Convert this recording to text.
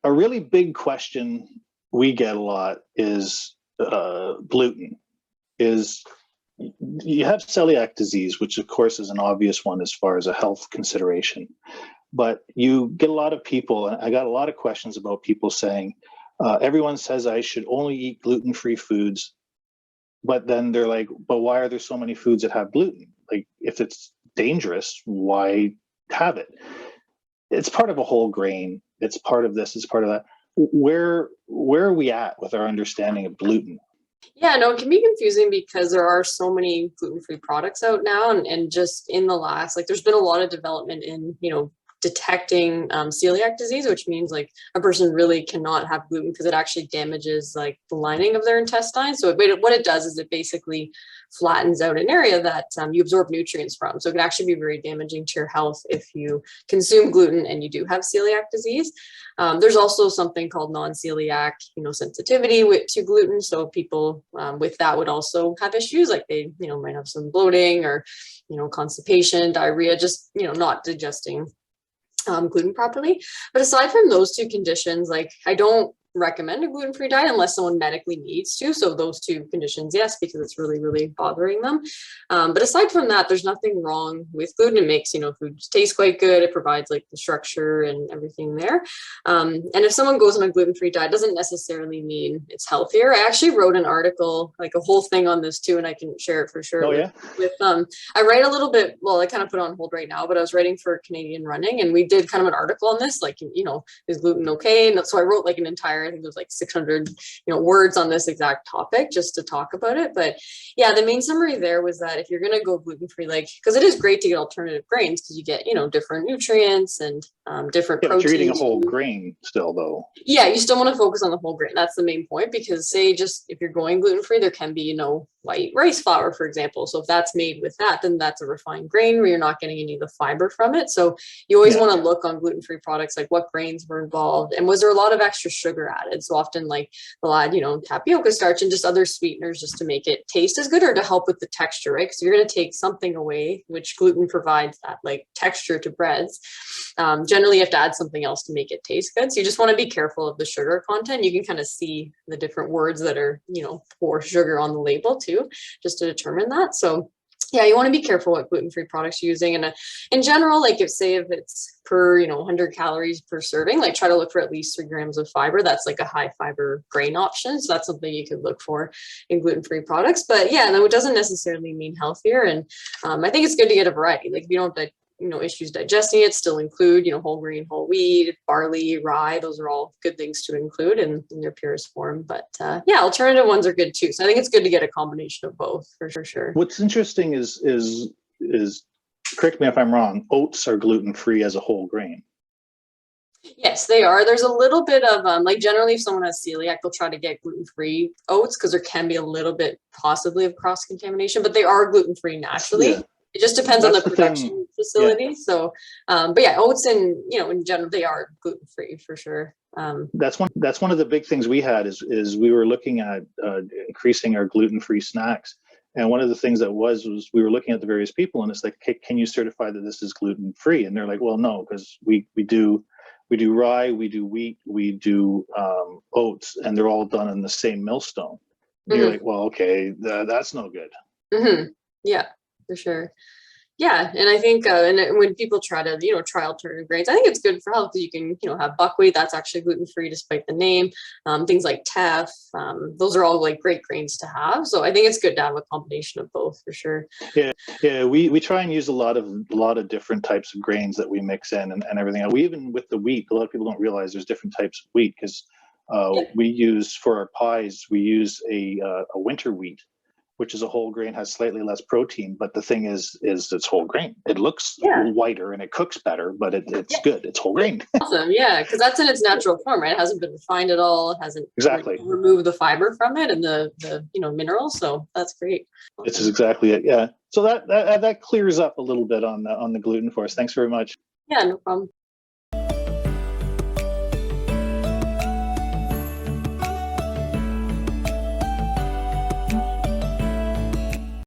a really big question we get a lot is gluten. Is You have celiac disease, which of course is an obvious one as far as a health consideration. But you get a lot of people, and I got a lot of questions about people saying, everyone says I should only eat gluten-free foods, but then they're like, but why are there so many foods that have gluten? Like, if it's dangerous, why have it? It's part of a whole grain. It's part of this, it's part of that. Where are we at with our understanding of gluten? Yeah, no, it can be confusing because there are so many gluten-free products out now, and just in the last, like, there's been a lot of development in, detecting celiac disease, which means like a person really cannot have gluten because it actually damages like the lining of their intestines. So what it does is it basically flattens out an area that you absorb nutrients from. So it can actually be very damaging to your health if you consume gluten and you do have celiac disease. There's also something called non-celiac, sensitivity to gluten. So people with that would also have issues, like they, might have some bloating or, constipation, diarrhea, just, not digesting gluten properly. But aside from those two conditions, like, I don't recommend a gluten-free diet unless someone medically needs to. So those two conditions, yes, because it's really, really bothering them. But aside from that, there's nothing wrong with gluten. It makes, food taste quite good. It provides like the structure and everything there. And if someone goes on a gluten-free diet, doesn't necessarily mean it's healthier. I actually wrote an article, like a whole thing on this too, and I can share it for sure. Oh, yeah? I write a little bit, well, I kind of put it on hold right now, but I was writing for Canadian Running, and we did kind of an article on this, like, is gluten okay? And so I wrote like an entire, I think it was like 600, words on this exact topic just to talk about it. But yeah, the main summary there was that if you're going to go gluten-free, like, because it is great to get alternative grains because you get, different nutrients and different proteins. But you're eating a whole grain still, though. Yeah, you still want to focus on the whole grain. That's the main point, because say just if you're going gluten-free, there can be, white rice flour, for example. So if that's made with that, then that's a refined grain where you're not getting any of the fiber from it. So you always want to look on gluten-free products, like what grains were involved and was there a lot of extra sugar added. So often like they'll add, tapioca starch and just other sweeteners just to make it taste as good or to help with the texture, right? Because you're going to take something away, which gluten provides that like texture to breads. Generally, you have to add something else to make it taste good. So you just want to be careful of the sugar content. You can kind of see the different words that are, for sugar on the label too, just to determine that. So yeah, you want to be careful what gluten-free products you're using. And in general, like if it's per, 100 calories per serving, like try to look for at least 3 grams of fiber. That's like a high fiber grain option. So that's something you could look for in gluten-free products. But yeah, no, it doesn't necessarily mean healthier. And I think it's good to get a variety. Like if you don't have issues digesting it, still include, whole grain, whole wheat, barley, rye. Those are all good things to include in their purest form. But yeah, alternative ones are good too. So I think it's good to get a combination of both for sure. What's interesting is correct me if I'm wrong, oats are gluten-free as a whole grain. Yes, they are. There's a little bit of like generally if someone has celiac, they'll try to get gluten-free oats because there can be a little bit possibly of cross-contamination, but they are gluten-free naturally. Yeah. It just depends on the production facility. Yeah. So, but yeah, oats and, in general, they are gluten-free for sure. That's one of the big things we had is we were looking at increasing our gluten-free snacks. And one of the things that was we were looking at the various people and it's like, hey, can you certify that this is gluten-free? And they're like, well, no, because we do rye, we do wheat, we do oats, and they're all done in the same millstone. Mm-hmm. You're like, well, okay, that's no good. Mm-hmm. Yeah, for sure. Yeah, and I think and when people try to try alternative grains, I think it's good for health because you can have buckwheat that's actually gluten free despite the name. Things like teff, those are all like great grains to have. So I think it's good to have a combination of both for sure. Yeah. We try and use a lot of different types of grains that we mix in and everything. We even with the wheat, a lot of people don't realize there's different types of wheat because we use for our pies we use a winter wheat, which is a whole grain, has slightly less protein. But the thing is it's whole grain. It looks whiter and it cooks better, but it's good. It's whole grain. Awesome. Yeah. Because that's in its natural form, right? It hasn't been refined at all. It hasn't removed the fiber from it and the minerals. So that's great. This is exactly it. Yeah. So that clears up a little bit on the gluten for us. Thanks very much. Yeah, no problem.